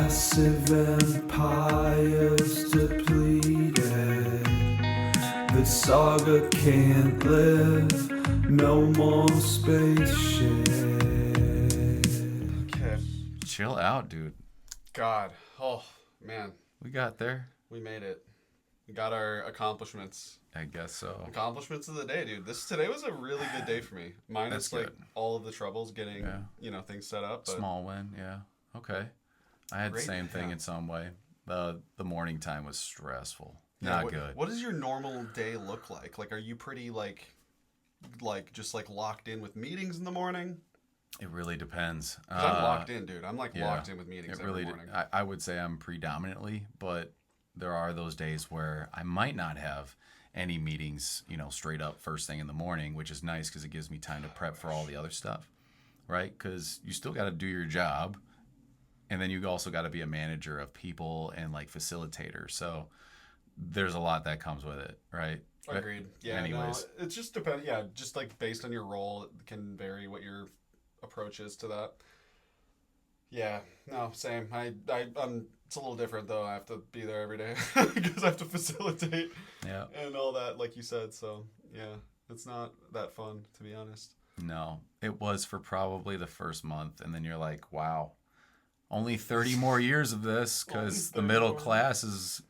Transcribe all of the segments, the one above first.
Massive empires depleted. The saga can't live. No more spaceship. Okay. Chill out, dude. God. Oh, man. We got there. We made it. We got our accomplishments. I guess so. Accomplishments of the day, dude. Today was a really good day for me. Minus That's like good. all of the troubles getting, things set up. But Small win, yeah. Okay. I had the same thing in some way. The morning time was stressful. Not good. What does your normal day look like? Like, are you pretty just locked in with meetings in the morning? It really depends. 'Cause I'm locked in, dude. I'm locked in with meetings every morning. I would say I'm predominantly, but there are those days where I might not have any meetings, straight up first thing in the morning, which is nice because it gives me time to prep for all the other stuff, right? Because you still got to do your job, and then you also got to be a manager of people and facilitator. So there's a lot that comes with it, right? Agreed. Yeah. Anyways, no, it just depends. Yeah, just based on your role, it can vary what your approach is to that. Yeah. No, same. It's a little different though. I have to be there every day because I have to facilitate. Yeah. And all that, like you said. So yeah, it's not that fun to be honest. No, it was for probably the first month, and then you're like, wow, only 30 more years of this because the middle class is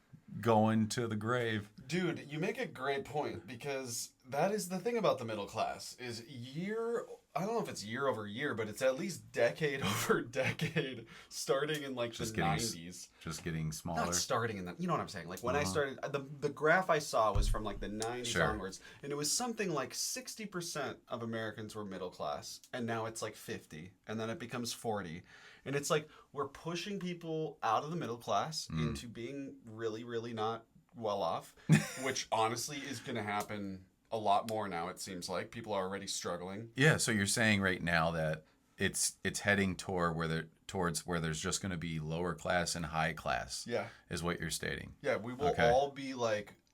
going to the grave. Dude, you make a great point because that is the thing about the middle class is I don't know if it's year over year, but it's at least decade over decade, starting in the 90s. Just getting smaller. Not starting in you know what I'm saying? Like when I started, the graph I saw was from the 90s onwards, and it was something like 60% of Americans were middle class, and now it's 50, and then it becomes 40. And it's we're pushing people out of the middle class into being really, really not well off, which honestly is going to happen a lot more now. It seems like people are already struggling. Yeah. So you're saying right now that it's heading towards where there's just going to be lower class and high class. Yeah. Is what you're stating. Yeah. We will all be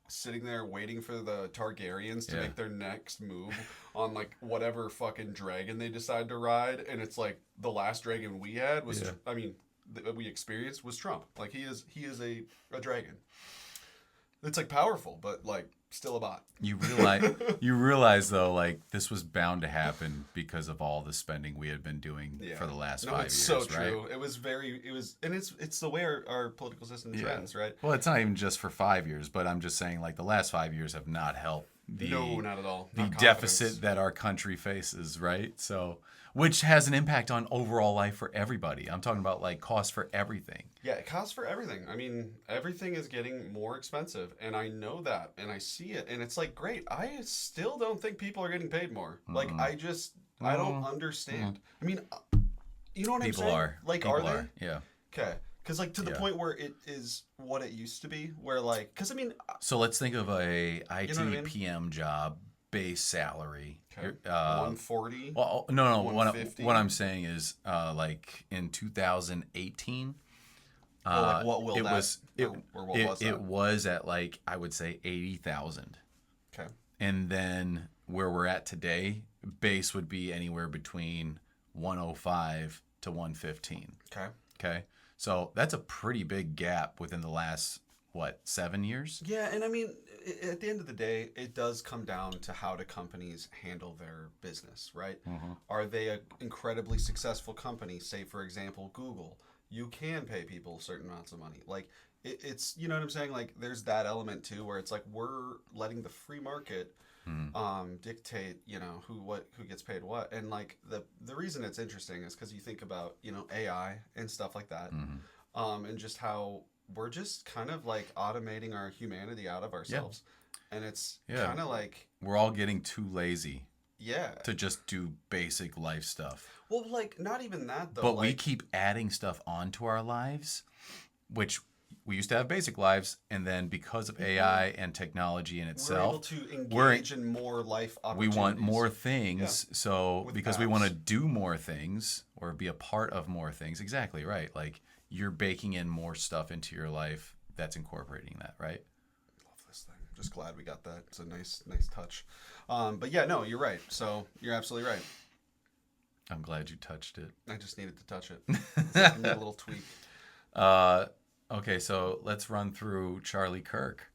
sitting there waiting for the Targaryens to make their next move on whatever fucking dragon they decide to ride, and it's the last dragon we had was that we experienced was Trump. He is a dragon. It's powerful, but still a bot. You realize though, this was bound to happen because of all the spending we had been doing for the last 5 years. It's so right? true. And it's the way our political system trends, right? Well, it's not even just for 5 years, but I'm just saying the last 5 years have not helped. No, not at all. The deficit that our country faces, right? So, which has an impact on overall life for everybody. I'm talking about cost for everything. Yeah, it costs for everything. I mean, everything is getting more expensive, and I know that, and I see it, and it's great. I still don't think people are getting paid more. I don't understand. I mean, you know what I'm saying? People are they? Yeah. Okay. Because to the point where it is what it used to be, where So let's think of a IT PM job base salary. Okay. 140. Well, no. What I'm saying is, in 2018, what will it that? Was it, or what was that? It was at I would say 80,000. Okay. And then where we're at today, base would be anywhere between 105 to 115. Okay. Okay. So that's a pretty big gap within the last, 7 years? Yeah, and I mean, at the end of the day, it does come down to how do companies handle their business, right? Mm-hmm. Are they an incredibly successful company? Say, for example, Google. You can pay people certain amounts of money. It's, you know what I'm saying? There's that element, too, where it's we're letting the free market dictate, who gets paid what. And the reason it's interesting is because you think about, AI and stuff like that, and just how we're just kind of automating our humanity out of ourselves. Yeah. And it's kind of we're all getting too lazy. Yeah. To just do basic life stuff. Well, not even that though. But we keep adding stuff onto our lives, which we used to have basic lives, and then because of AI and technology in itself, we're able to engage in more life opportunities. We want more things, so because we want to do more things or be a part of more things. Exactly right. You're baking in more stuff into your life that's incorporating that, right? Love this thing. I'm just glad we got that. It's a nice touch. But yeah, no, you're right. So you're absolutely right. I'm glad you touched it. I just needed to touch it. I need a little tweak. Okay, so let's run through Charlie Kirk.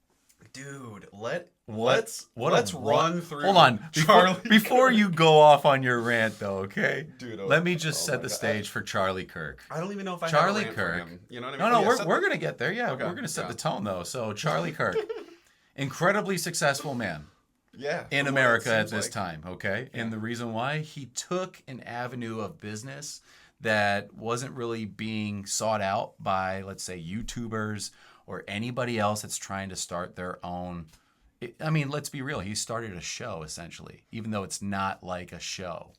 Dude, let's run through. Hold on, Charlie. before you go off on your rant, though. Okay, Dude, let me just set my the God. stage for Charlie Kirk. I don't even know if I Charlie have a rant Kirk. for him. You know what I mean? No, Oh, yeah, we're gonna get there. Yeah, Okay, we're gonna set yeah. the tone though. So Charlie Kirk, incredibly successful man Yeah, in from what it America at seems this like. time. Okay, and the reason why he took an avenue of business that wasn't really being sought out by, let's say, YouTubers or anybody else that's trying to start their own. I mean, let's be real. He started a show essentially, even though it's not like a show.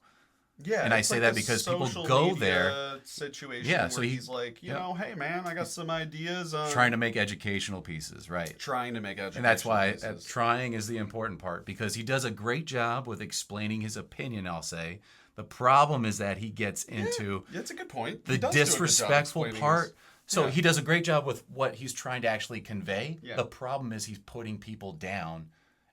Yeah, And I it's say like that a because people social go media there. situation Yeah, where so he's like, you know, hey man, I got some ideas on Trying to make educational pieces, right? trying to make education. And that's why trying is the important part, because he does a great job with explaining his opinion, I'll say. The problem is that he gets into Yeah, it's a good point. the He does do a good job disrespectful explaining part. his- So yeah. he does a great job with what he's trying to actually convey. Yeah. The problem is he's putting people down.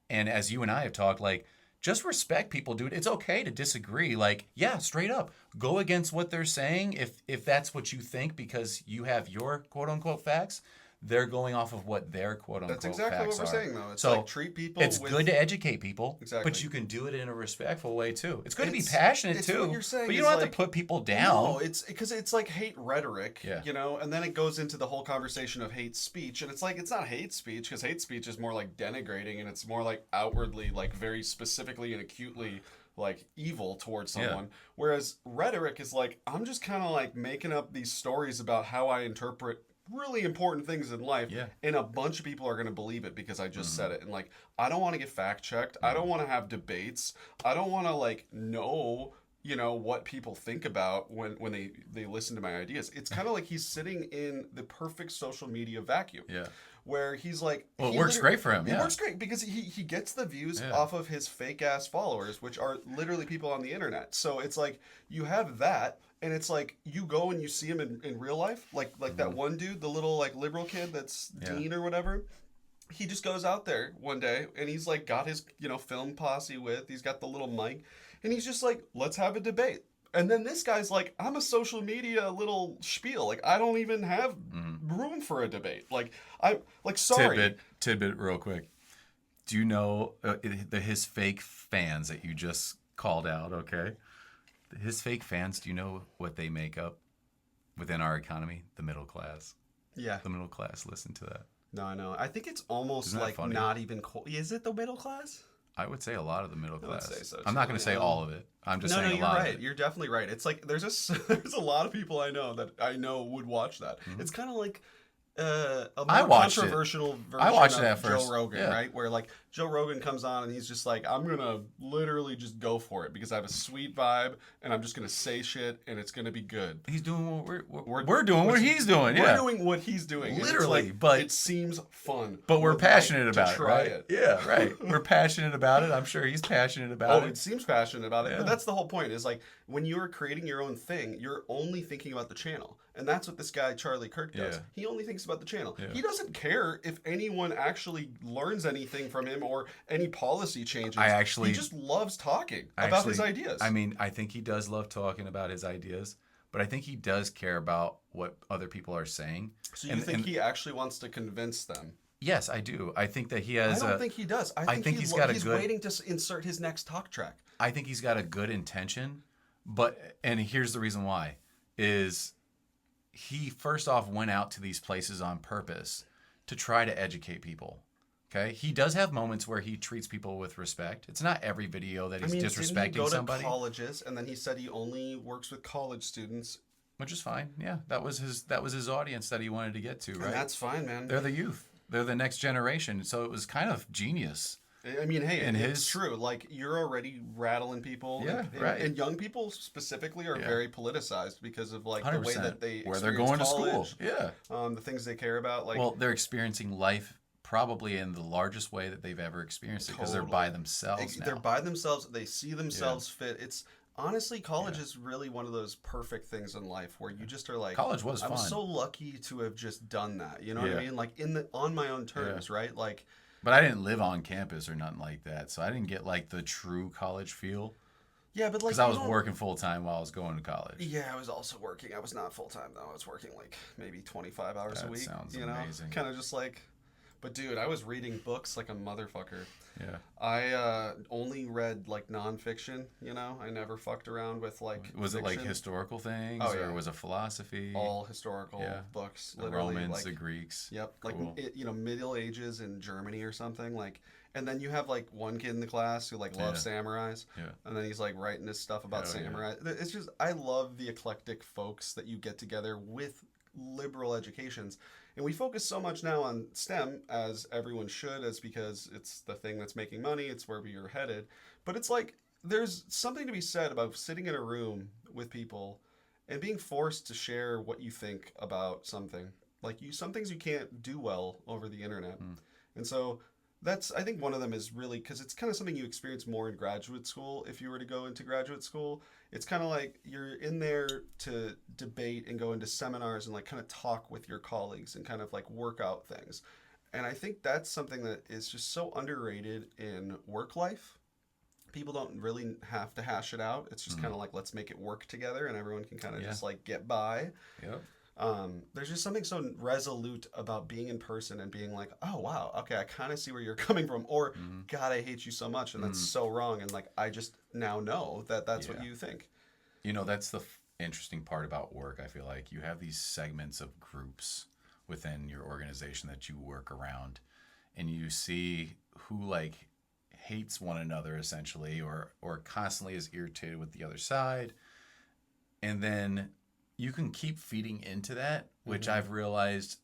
And as you and I have talked, like, just respect people, dude. It's okay to disagree. Like, yeah, straight up. Go against what they're saying if that's what you think because you have your quote unquote facts. They're going off of what their quote unquote That's exactly facts what we're are. saying, though. It's so like treat people. it's with, good to educate people, Exactly. but you can do it in a respectful way too. It's good to be It's- passionate it's too, what you're saying but you is don't have like- to put people down. No, it's because it's like hate rhetoric, Yeah. you know, and then it goes into the whole conversation of hate speech, and it's like it's not hate speech because hate speech is more like denigrating, and it's more like outwardly, like very specifically and acutely like evil towards someone. Whereas rhetoric is like I'm just kind of like making up these stories about how I interpret really important things in life, Yeah. and a bunch of people are going to believe it because I just said it. And like I don't want to get fact checked. I don't want to have debates. I don't want to like know, you know, what people think about when they listen to my ideas. It's kind of like he's sitting in the perfect social media vacuum. Yeah. Where he's like, Well, it he works literally- great for him, It yeah. works great because he gets the views Yeah. off of his fake ass followers, which are literally people on the internet. So it's like you have that, and it's like you go and you see him in real life, like that one dude, the little like liberal kid that's Yeah. Dean or whatever. He just goes out there one day and he's like got his, you know, film posse with. He's got the little mic, and he's just like, let's have a debate. And then this guy's like, I'm a social media little spiel. Like, I don't even have room for a debate. Like, I'm like, sorry. Tidbit real quick. Do you know his fake fans that you just called out, okay? His fake fans, do you know what they make up within our economy? The middle class. Yeah. The middle class, listen to that. No, I know. I think it's almost Isn't that like funny? not even is it the middle class? I would say a lot of the middle I would class. say so, I'm too, not going to say yeah. all of it. I'm just No, saying no, a you're lot right. of it. You're definitely right. It's like there's there's a lot of people I know that I know would watch that. It's kind of like a I more watched it. controversial version I watched of it at first. Joe Rogan, Yeah. right? Where like Joe Rogan comes on and he's just like, I'm gonna literally just go for it because I have a sweet vibe and I'm just gonna say shit and it's gonna be good. He's doing what we're doing what he's doing. We're Yeah. doing what he's doing. and it's Literally, like, but- it seems fun. But we're We'd passionate like to about it, try right? Yeah, right. We're passionate about it. I'm sure he's passionate about Oh, it. it seems passionate about it, Yeah. but that's the whole point. Is like when you're creating your own thing, you're only thinking about the channel, and that's what this guy Charlie Kirk does. Yeah. He only thinks about the channel. Yeah. He doesn't care if anyone actually learns anything from him or any policy changes. he just loves talking about his ideas. I mean, I think he does love talking about his ideas, but I think he does care about what other people are saying. so you think he actually wants to convince them? Yes, I do. I think that he has. I don't think he does. I think he's got a he's good. waiting to insert his next talk track. I think he's got a good intention, and here's the reason why: is he first off went out to these places on purpose to try to educate people. Okay, he does have moments where he treats people with respect. It's not every video that he's disrespecting didn't he go somebody, to colleges, and then he said he only works with college students, which is fine. Yeah, that was his audience that he wanted to get to, right? and that's fine, man. They're the youth. They're the next generation. So it was kind of genius. I mean, hey, And it's his- true. Like, you're already rattling people. Yeah, and, right. And young people specifically are Yeah. very politicized because of, like, the 100%. way that they Where they're experience going to school. college, Yeah. the things they care about. Like, Well, they're experiencing life probably in the largest way that they've ever experienced it because they're by themselves now. they're by themselves. They see themselves fit. It's honestly, college is really one of those perfect things in life where you just are like, College was I'm fun. so lucky to have just done that. You know what Yeah. I mean? Like, on my own terms, right? Like, But I didn't live on campus or nothing like that, so I didn't get like the true college feel. Yeah, but like because I was working full time while I was going to college. Yeah, I was also working. I was not full time though. I was working like maybe 25 hours a That week. sounds you know, amazing. kind of just like. But dude, I was reading books like a motherfucker. Yeah. I only read like nonfiction. You know, I never fucked around with like. Was it like fiction. historical things, Oh, yeah. or was it philosophy? All historical books, The literally. Romans, like, the Greeks. Yep, Cool. like Middle Ages in Germany or something like. And then you have like one kid in the class who like loves samurais, and then he's like writing this stuff about samurai. It's just I love the eclectic folks that you get together with liberal educations, and we focus so much now on STEM as everyone should, as because it's the thing that's making money, it's where we are headed. But it's like there's something to be said about sitting in a room with people and being forced to share what you think about something. Like some things you can't do well over the internet, and so. I think one of them is really because it's kind of something you experience more in graduate school. If you were to go into graduate school, it's kind of like you're in there to debate and go into seminars and like kind of talk with your colleagues and kind of like work out things. And I think that's something that is just so underrated in work life. People don't really have to hash it out. It's just kind of like, let's make it work together and everyone can kind of just like get by. Yep. There's just something so resolute about being in person and being like, oh, wow, okay, I kind of see where you're coming from. Or, God, I hate you so much, and that's so wrong. And, like, I just now know that that's what you think. You know, that's the interesting part about work, I feel like. You have these segments of groups within your organization that you work around, and you see who, like, hates one another, essentially, or constantly is irritated with the other side. And then you can keep feeding into that, which I've realized,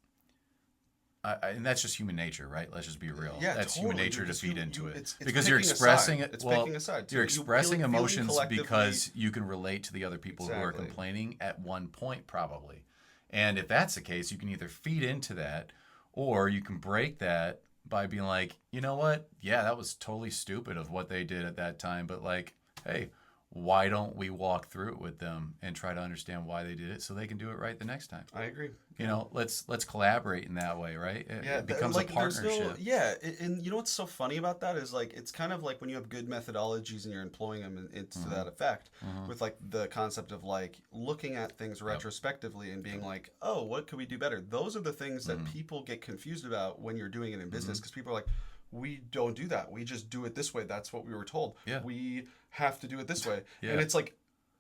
and that's just human nature, right? Let's just be real. Yeah, that's totally, human nature to feed you, into it. It's because you're expressing it. It's well, picking a side. You're expressing emotions collectively because you can relate to the other people who are complaining at one point, probably. And if that's the case, you can either feed into that, or you can break that by being like, you know what? Yeah, that was totally stupid of what they did at that time, but like, hey, why don't we walk through it with them and try to understand why they did it so they can do it right the next time? I agree. You know, let's collaborate in that way, right? It becomes like, a partnership. And you know what's so funny about that is like it's kind of like when you have good methodologies and you're employing them, it's to that effect with like the concept of like looking at things retrospectively and being like, oh, what could we do better? Those are the things that people get confused about when you're doing it in business because people are like, we don't do that. We just do it this way. That's what we were told. Yeah. We have to do it this way. And it's like,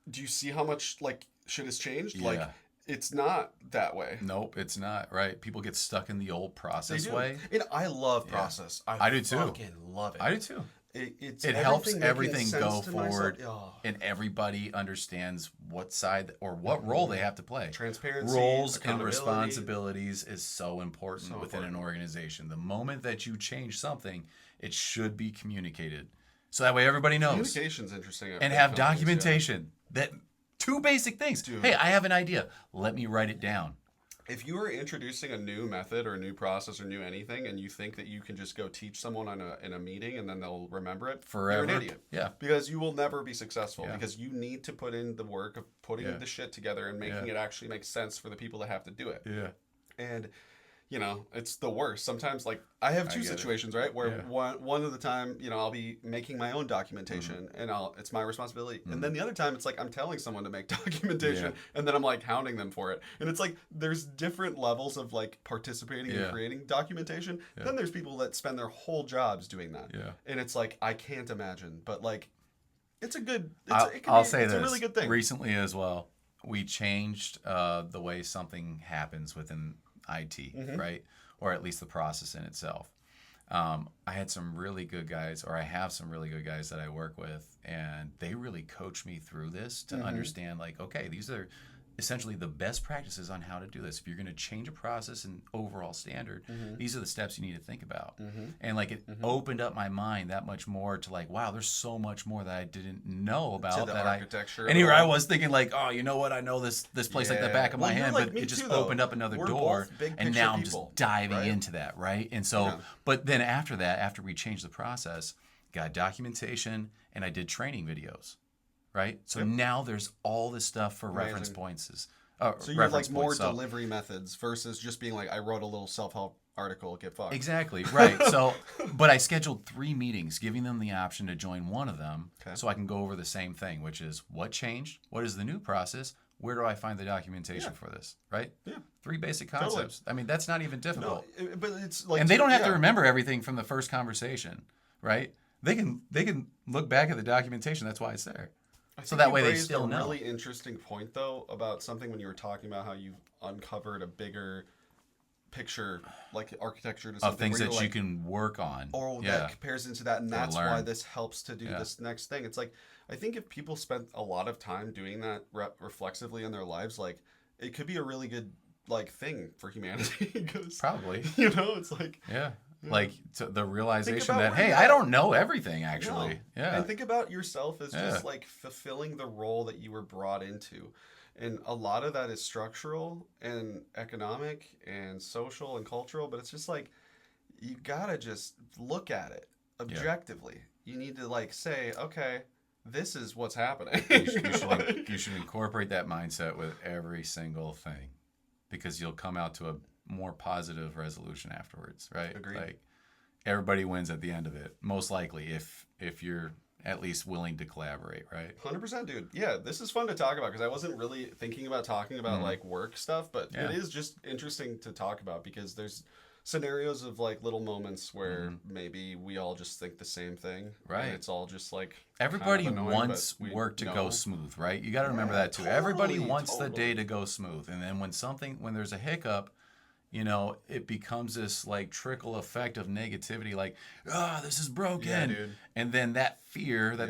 do you see how much like shit has changed? Yeah. Like, it's not that way. Nope, it's not, right? People get stuck in the old process way. And I love process. I do too. I fucking love it. I do too. It helps making everything sense go to forward, myself. and everybody understands what side or what role they have to play. Transparency, roles and accountability. responsibilities is so important within an organization. The moment that you change something, it should be communicated, so that way everybody knows. Communication's interesting. And have documentation. That two basic things. Dude. Hey, I have an idea. Let me write it down. If you are introducing a new method or a new process or new anything, and you think that you can just go teach someone in a meeting and then they'll remember it, Forever. you're an idiot. Yeah. Because you will never be successful because you need to put in the work of putting the shit together and making it actually make sense for the people that have to do it. Yeah. And you know, it's the worst. Sometimes, like, I have two situations, right? Where one of the time, you know, I'll be making my own documentation and it's my responsibility. And then the other time, it's like I'm telling someone to make documentation and then I'm, like, hounding them for it. And it's like there's different levels of, like, participating and creating documentation. Then there's people that spend their whole jobs doing that. Yeah. And it's like, I can't imagine. But, like, it's a good... It's a really good thing. Recently as well, we changed the way something happens within IT, right? Or at least the process in itself. I had some really good guys, or I have some really good guys that I work with, and they really coach me through this to understand, like, okay, these are essentially the best practices on how to do this. If you're going to change a process and overall standard, these are the steps you need to think about. And like it opened up my mind that much more to like, wow, there's so much more that I didn't know about. To the that architecture. And here I was thinking like, oh, you know what? I know this place like the back of my hand, like but it just too, opened up another door. And now I'm just diving into that, right? And so, but then after that, after we changed the process, got documentation and I did training videos. Right, so now there's all this stuff for reference points. So you have like more delivery methods versus just being like, I wrote a little self-help article, get fucked. Exactly, right. So, but I scheduled 3 meetings, giving them the option to join one of them so I can go over the same thing, which is what changed, what is the new process, where do I find the documentation for this, right? Yeah. 3 basic concepts. Totally. I mean, that's not even difficult. No, but it's like, and they don't have to remember everything from the first conversation, right? They can look back at the documentation. That's why it's there. So that way they still know. A really interesting point, though, about something when you were talking about how you've uncovered a bigger picture, like architecture to something. Of things that you can work on. That compares into that, and that's why this helps to do this next thing. It's like, I think if people spent a lot of time doing that reflexively in their lives, like, it could be a really good, like, thing for humanity. Probably. It's like... Yeah. Like the realization that, hey, I don't know everything, actually. No. Yeah. And think about yourself as just like fulfilling the role that you were brought into. And a lot of that is structural and economic and social and cultural, but it's just like, you gotta just look at it objectively. You need to like say, okay, this is what's happening. You should incorporate that mindset with every single thing, because you'll come out to a more positive resolution afterwards, right? Agreed. Like everybody wins at the end of it, most likely, if you're at least willing to collaborate, right? 100%, dude. Yeah, this is fun to talk about, because I wasn't really thinking about talking about like work stuff, but it is just interesting to talk about, because there's scenarios of like little moments where maybe we all just think the same thing, right? And it's all just like everybody kind of annoying, wants work to go smooth, right? You got to remember that too. Everybody wants the day to go smooth, and then when there's a hiccup, it becomes this like trickle effect of negativity, like, this is broken. Dude. And then that fear that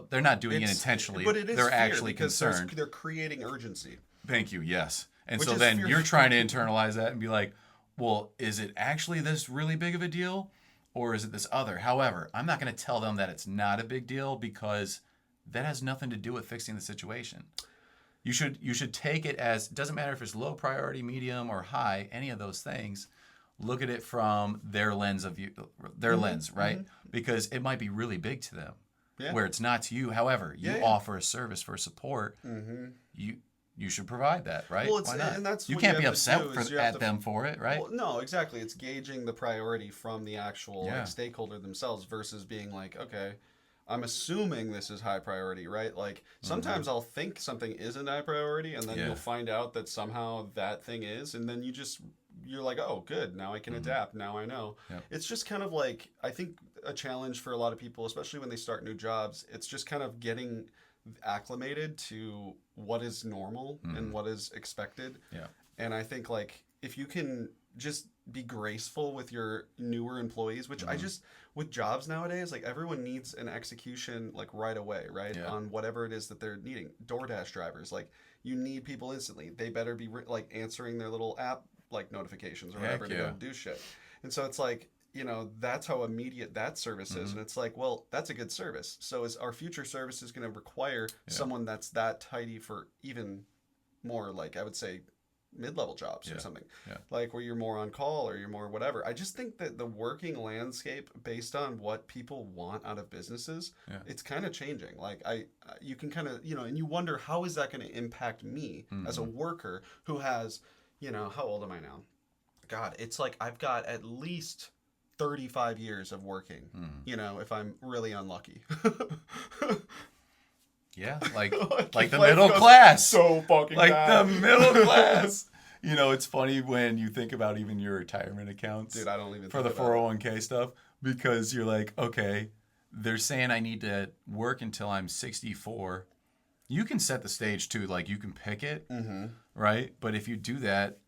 they're not doing it intentionally, but it is they're fear, actually because concerned. They're creating urgency. Thank you, yes. And Which so is then fear. you're trying to internalize that and be like, well, is it actually this really big of a deal, or is it this other? However, I'm not going to tell them that it's not a big deal, because that has nothing to do with fixing the situation. You should take it as, it doesn't matter if it's low priority, medium, or high, any of those things. Look at it from their lens, right? Because it might be really big to them, where it's not to you. However, you offer a service for support. You should provide that, right? Well, why not? And that's you what can't you be have upset to do, at them for it, right? Well, no, exactly. It's gauging the priority from the actual like, stakeholder themselves versus being like, okay, I'm assuming this is high priority, right? Like sometimes I'll think something isn't high priority, and then you'll find out that somehow that thing is, and then you're like, oh, good, now I can adapt, now I know. It's just kind of like, I think a challenge for a lot of people, especially when they start new jobs, it's just kind of getting acclimated to what is normal and what is expected. And I think like if you can just be graceful with your newer employees, which I just, with jobs nowadays, like everyone needs an execution like right away, right? On whatever it is that they're needing. DoorDash drivers, like you need people instantly. They better be like answering their little app like notifications or whatever to go do shit. And so it's like, that's how immediate that service is. And it's like, well, that's a good service. So is our future services going to require someone that's that tidy for even more, like I would say, mid-level jobs or something, like where you're more on call or you're more whatever. I just think that the working landscape, based on what people want out of businesses, it's kind of changing. Like you can kind of, and you wonder, how is that going to impact me as a worker who has, how old am I now? God, it's like I've got at least 35 years of working, if I'm really unlucky. Yeah, like the middle class. So fucking like bad. The middle class. It's funny when you think about even your retirement accounts. Dude, I don't even for the 401k stuff, because you're like, okay, they're saying I need to work until I'm 64. You can set the stage too, like you can pick it, right? But if you do that,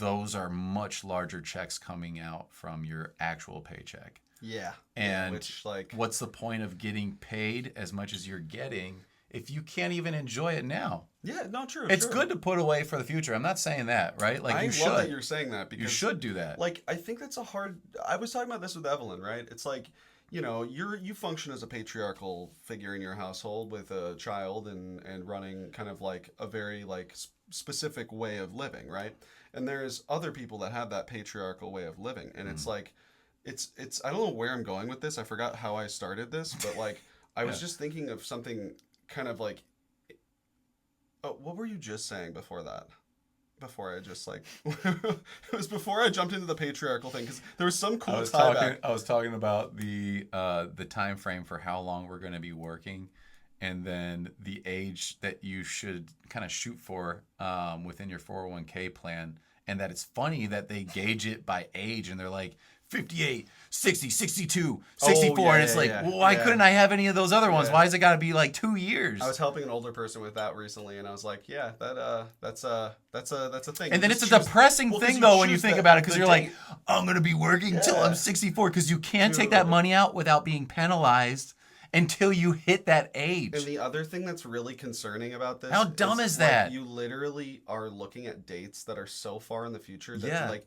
those are much larger checks coming out from your actual paycheck. Yeah. And which, like, what's the point of getting paid as much as you're getting if you can't even enjoy it now? Yeah, not true. It's good to put away for the future. I'm not saying that, right? Like I love that you're saying that, because you should do that. Like, I think that's I was talking about this with Evelyn, right? It's like, you function as a patriarchal figure in your household with a child and running kind of like a very like specific way of living, right? And there's other people that have that patriarchal way of living, and it's like, it's I don't know where I'm going with this. I forgot how I started this, but like I was just thinking of something kind of like, what were you just saying before that? before I just like it was before I jumped into the patriarchal thing because there was some cool I was tie talking. back. I was talking about the time frame for how long we're going to be working, and then the age that you should kind of shoot for within your 401k plan. And that it's funny that they gauge it by age, and they're like 58, 60, 62, 64, yeah, and it's yeah, like, yeah, well, why yeah. couldn't I have any of those other ones? Yeah. Why has it got to be like 2 years? I was helping an older person with that recently, and I was like, yeah, that's a thing. And then You it's a just choose- depressing well, 'cause thing, though, when you choose think about it, because the you're like, date. I'm going to be working until Yeah. I'm 64, because you can't take that Dude. money out without being penalized until you hit that age. And the other thing that's really concerning about this, How dumb is like, that? you literally are looking at dates that are so far in the future that Yeah. like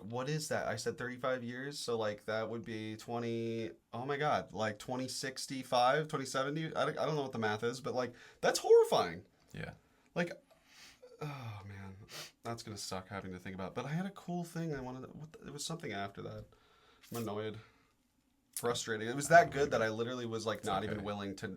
what is that? I said 35 years, so like that would be 20. Oh my god, like 2065, 2070. I don't know what the math is, but like that's horrifying. Yeah. Like, oh man, that's gonna suck having to think about. But I had a cool thing I wanted. It was something after that. I'm annoyed. Frustrating. It was that good that I literally was like not even willing to.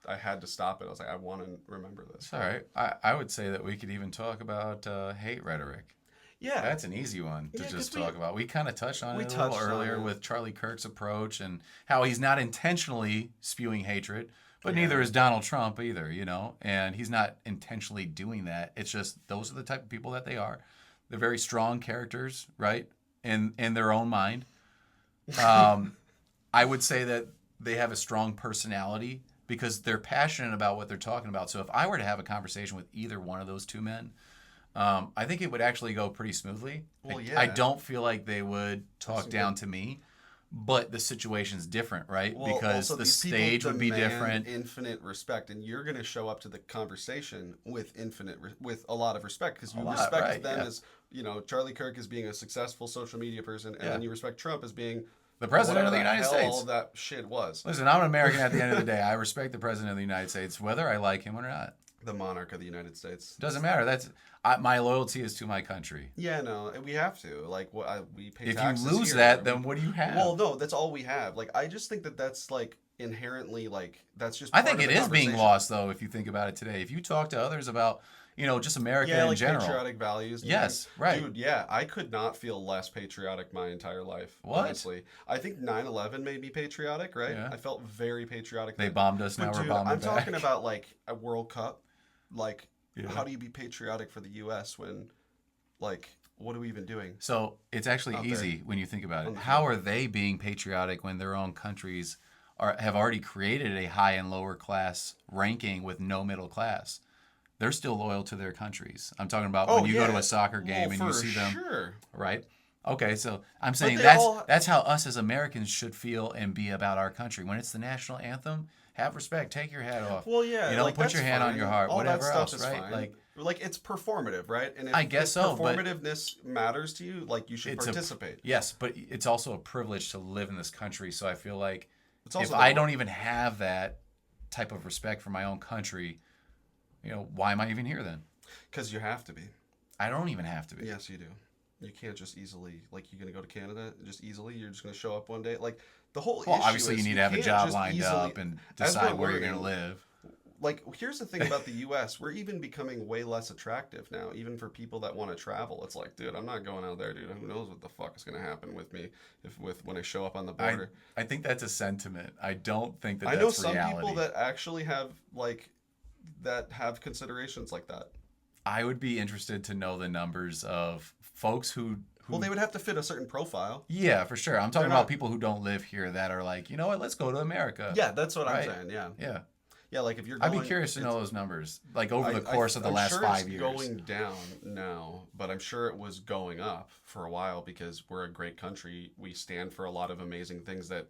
I had to stop it. I was like, I want to remember this. It's all right. I would say that we could even talk about hate rhetoric. Yeah, That's an easy one to Yeah, 'cause just talk about. We kind of touched on we it a little touched on earlier it. with Charlie Kirk's approach and how he's not intentionally spewing hatred, but Yeah. neither is Donald Trump either, and he's not intentionally doing that. It's just those are the type of people that they are. They're very strong characters, right? In their own mind. I would say that they have a strong personality because they're passionate about what they're talking about. So if I were to have a conversation with either one of those two men, I think it would actually go pretty smoothly. Well, I yeah. don't feel like they would talk down to me, but the situation's different, right? Well, Because also, the these people stage would be demand different. Infinite respect, and you're going to show up to the conversation with with a lot of respect because you lot, respect right, them yeah. as Charlie Kirk as being a successful social media person, and Yeah. then you respect Trump as being The president of the whatever United hell States. All of that shit was Listen, I'm an American at the end of the day. I respect the president of the United States, whether I like him or not. the monarch of the United States. Doesn't matter. My loyalty is to my country. Yeah, no, we have to. Like, we pay If you taxes lose here. that, then what do you have? Well, no, that's all we have. Like, I just think that that's like inherently like that's just. I part think of it the is being conversation. lost, though, if you think about it today. If you talk to others about, just America Yeah, in like general. patriotic values. and Yes, things. right. Dude, yeah, I could not feel less patriotic my entire life. What? Honestly, I think 9/11 made me patriotic. Right? Yeah. I felt very patriotic. They then. bombed us, now But we're dude, bombing I'm back. talking about like a World Cup. Like, Yeah. how do you be patriotic for the U.S. when, like, what are we even doing? So it's actually Out there. easy when you think about On it. the How field. are they being patriotic when their own countries have already created a high and lower class ranking with no middle class? They're still loyal to their countries. I'm talking about when you go to a soccer game and you see them, Sure. right? Okay, so I'm saying they that's all- that's how us as Americans should feel and be about our country. When it's the national anthem, have respect, take your hat off. Well, yeah, put that's your hand on fine. your heart, All whatever that stuff else, is right? fine. Like it's performative, right? And if, I guess if so, but- performativeness matters to you, like you should It's participate. Yes, but it's also a privilege to live in this country. So I feel like It's also if the I one- don't even have that type of respect for my own country, why am I even here then? Because you have to be. I don't even have to be. Yes, you do. You can't just easily, like, you're going to go to Canada just easily. You're just going to show up one day. Like, the whole Well, issue obviously is you need to have a can't job just lined easily- up and as decide we're where you're going to learning, live. Like, here's the thing about the U.S. We're even becoming way less attractive now, even for people that want to travel. It's like, dude, I'm not going out there, dude. Who knows what the fuck is going to happen with me when I show up on the border. I think that's a sentiment. I don't think that I that's know some reality. people that actually have, like, that have considerations like that. I would be interested to know the numbers of folks who Well, they would have to fit a certain profile. yeah, for sure. I'm talking They're not- about people who don't live here that are like, you know what, let's go to America. Yeah, that's what Right. I'm saying, yeah. Yeah. Yeah, like, if you're I'd going... be curious to know those numbers, like over the I- course of the I'm last sure 5 it's years. going down now, but I'm sure it was going up for a while because we're a great country. We stand for a lot of amazing things that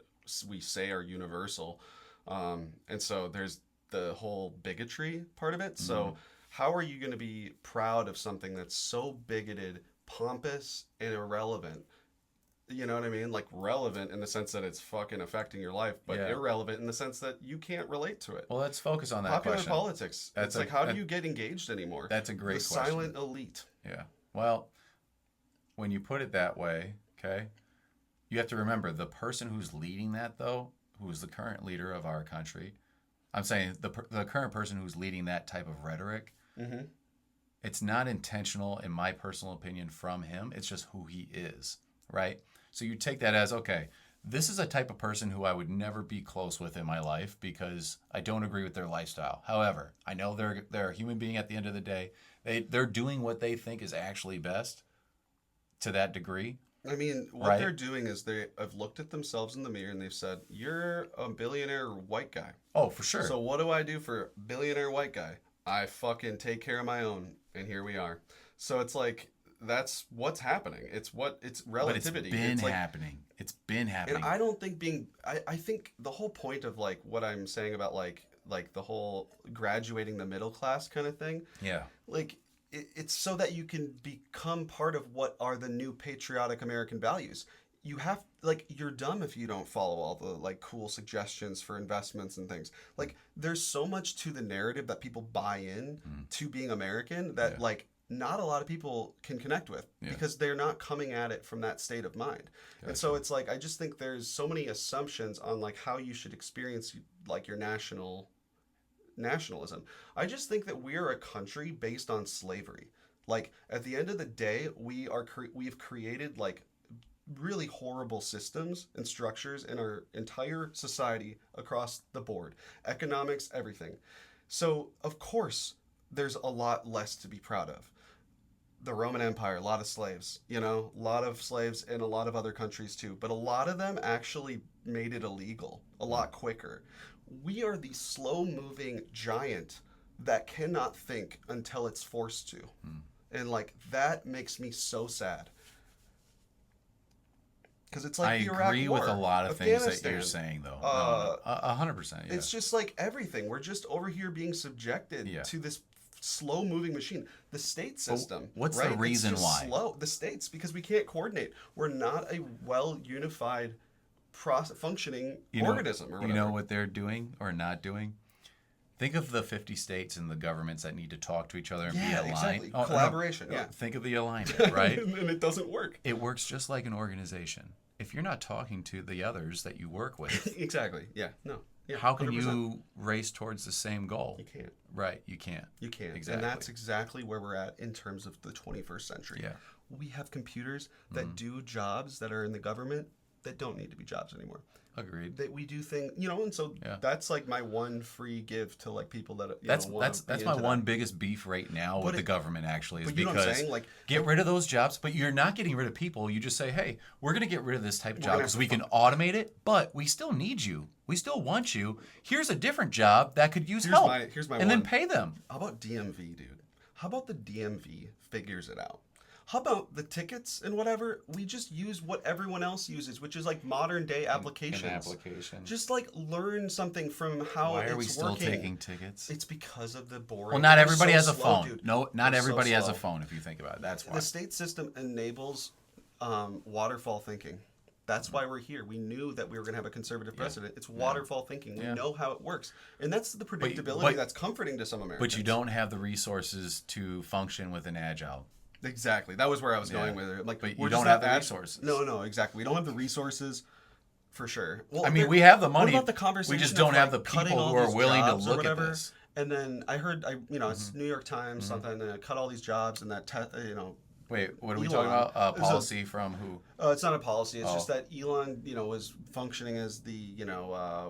we say are universal. And so there's the whole bigotry part of it. So how are you going to be proud of something that's so bigoted, pompous, and irrelevant? You know what I mean? Like, relevant in the sense that it's fucking affecting your life, but Yeah. irrelevant in the sense that you can't relate to it. Well, let's focus on that Popular question. politics. That's It's like, how do you get engaged anymore? That's a great the question. silent elite. Yeah. Well, when you put it that way, okay, you have to remember the person who's leading that, though, who is the current leader of our country. I'm saying the current person who's leading that type of rhetoric It's not intentional, in my personal opinion, from him. It's just who he is, right? So you take that as, okay, this is a type of person who I would never be close with in my life because I don't agree with their lifestyle. However, I know they're a human being at the end of the day. They're doing what they think is actually best to that degree. I mean, what they're doing is they have looked at themselves in the mirror and they've said, "You're a billionaire white guy." Oh, for sure. So what do I do for a billionaire white guy? I fucking take care of my own, and here we are. So it's like that's what's happening. It's relativity. But it's been happening. It's been happening. And I don't think I think the whole point of like what I'm saying about like the whole graduating the middle class kind of thing. Yeah. Like it's so that you can become part of what are the new patriotic American values. You have you're dumb if you don't follow all the like cool suggestions for investments and things. Like there's so much to the narrative that people buy in to being American that like not a lot of people can connect with because they're not coming at it from that state of mind. Gotcha. And so it's like I just think there's so many assumptions on like how you should experience like your nationalism. I just think that we are a country based on slavery. Like at the end of the day, we've created like really horrible systems and structures in our entire society across the board, economics, everything. So of course there's a lot less to be proud of. The Roman Empire, a lot of slaves, a lot of slaves in a lot of other countries too, but a lot of them actually made it illegal a lot quicker. We are the slow-moving giant that cannot think until it's forced to. And like that makes me so sad. Because it's like I the Iraq agree War, with a lot of things that you're Afghanistan. saying, though. 100%. Yeah. It's just like everything. We're just over here being subjected to this slow-moving machine. The state system. What's the reason it's why? Slow. The states, because we can't coordinate. We're not a well-unified, functioning organism. Or whatever. You know what they're doing or not doing? Think of the 50 states and the governments that need to talk to each other and be aligned. Exactly. Oh, collaboration. no. Yeah. Think of the alignment, right? And it doesn't work. It works just like an organization. If you're not talking to the others that you work with, exactly. Yeah. No. Yeah, how can 100%. you race towards the same goal? You can't. Right. You can't. You can't. Exactly. And that's exactly where we're at in terms of the 21st century. Yeah. We have computers that do jobs that are in the government that don't need to be jobs anymore. Agreed. That we do things, and so that's like my one free give to like people that that's my one biggest beef right now with the government actually is because get rid of those jobs, but you're not getting rid of people. You just say, hey, we're going to get rid of this type of job because we can automate it, but we still need you. We still want you. Here's a different job that could use help. Here's my and then pay them. How about DMV, dude? How about the DMV figures it out? How about the tickets and whatever? We just use what everyone else uses, which is like modern day applications. Just like learn something from how Why it's are we still working. taking tickets? It's because of the boring. Well, not everybody has a slow, phone. Dude. No, not They're everybody so has a slow. phone if you think about it. That's why. The state system enables waterfall thinking. That's why we're here. We knew that we were going to have a conservative president. It's waterfall thinking. We know how it works. And that's the predictability that's comforting to some Americans. But you don't have the resources to function with an agile. Exactly. That was where I was going with it. Like, but you don't have the resources. No, exactly. We don't have the resources for sure. Well, I mean, we have the money. What about the conversation? We just don't have the cutting people all who are these willing to jobs or look whatever? at this. And then I heard, it's New York Times something, and cut all these jobs, and that Wait, what are we Elon. talking about? Policy from who? It's not a policy. It's just that Elon, was functioning as the,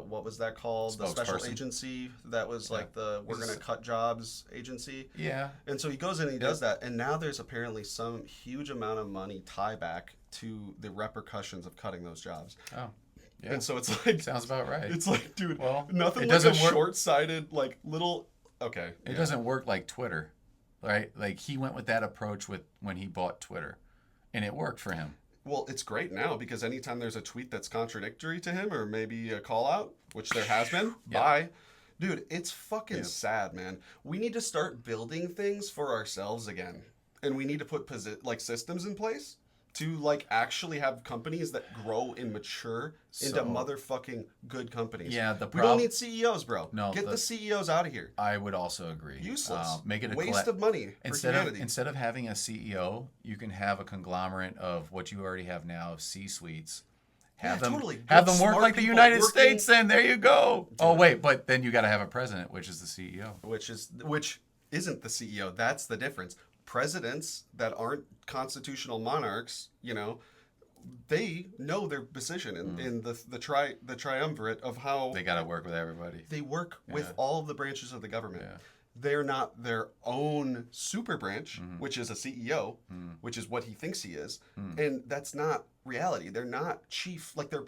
what was that called? The special agency that was like the we're going to cut jobs agency. Yeah. And so he goes in and he does that. And now there's apparently some huge amount of money tie back to the repercussions of cutting those jobs. Oh. Yeah. And so it's like... Sounds about right. It's like, dude, well, nothing like a short-sighted, like, little... Okay. It doesn't work like Twitter. Right? Like he went with that approach when he bought Twitter, and it worked for him. Well, it's great now because anytime there's a tweet that's contradictory to him or maybe a call out, which there has been, bye. Dude, it's fucking sad, man. We need to start building things for ourselves again. And we need to put systems in place to like actually have companies that grow and mature into motherfucking good companies. Yeah, we don't need CEOs, bro. No, get the CEOs out of here. I would also agree. Useless. Make it a waste of money for humanity. Instead of having a CEO, you can have a conglomerate of what you already have now of C-suites. Have them work like the United States. Then there you go. Oh wait, but then you got to have a president, which is the CEO. Which isn't the CEO. That's the difference. Presidents that aren't constitutional monarchs, they know their position in the triumvirate of how They got to work with everybody. they work with Yeah. all of the branches of the government. Yeah. They're not their own super branch, which is a CEO, which is what he thinks he is, and that's not reality. They're not chief, like they're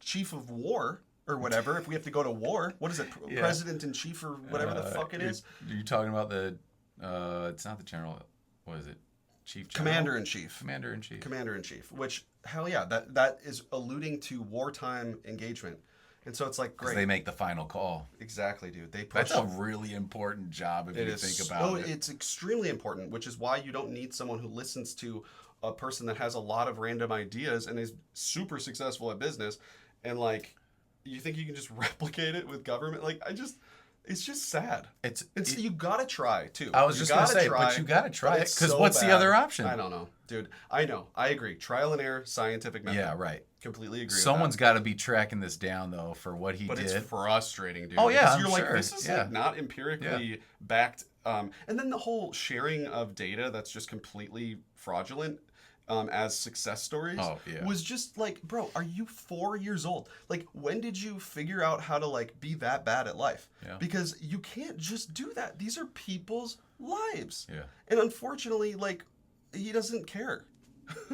chief of war or whatever. If we have to go to war, what is it? Yeah. President in chief or whatever the fuck it is. You're talking about the, it's not the general, what is it? Chief General? Commander in chief. Commander in chief. Commander in chief. Which hell yeah, that is alluding to wartime engagement, and so it's like 'Cause great. they make the final call. Exactly, dude. They push. That's a really important job if you think about it. It's extremely important, which is why you don't need someone who listens to a person that has a lot of random ideas and is super successful at business, and like, you think you can just replicate it with government? Like, it's just sad. You gotta try too. I was You just gonna gotta say, try, but you gotta try it it's because so what's the bad. other option? I don't know, dude. I know. I agree. Trial and error, scientific method. Yeah, right. Completely agree. Someone's with got to be tracking this down though for what he that. But did. it's frustrating, dude. Oh, yeah, because I'm you're like, sure. this is Yeah. like not empirically backed. And then the whole sharing of data that's just completely fraudulent. As success stories was just like, bro, are you 4 years old? Like, when did you figure out how to like be that bad at life? Yeah. Because you can't just do that. These are people's lives. Yeah. And unfortunately, like, he doesn't care.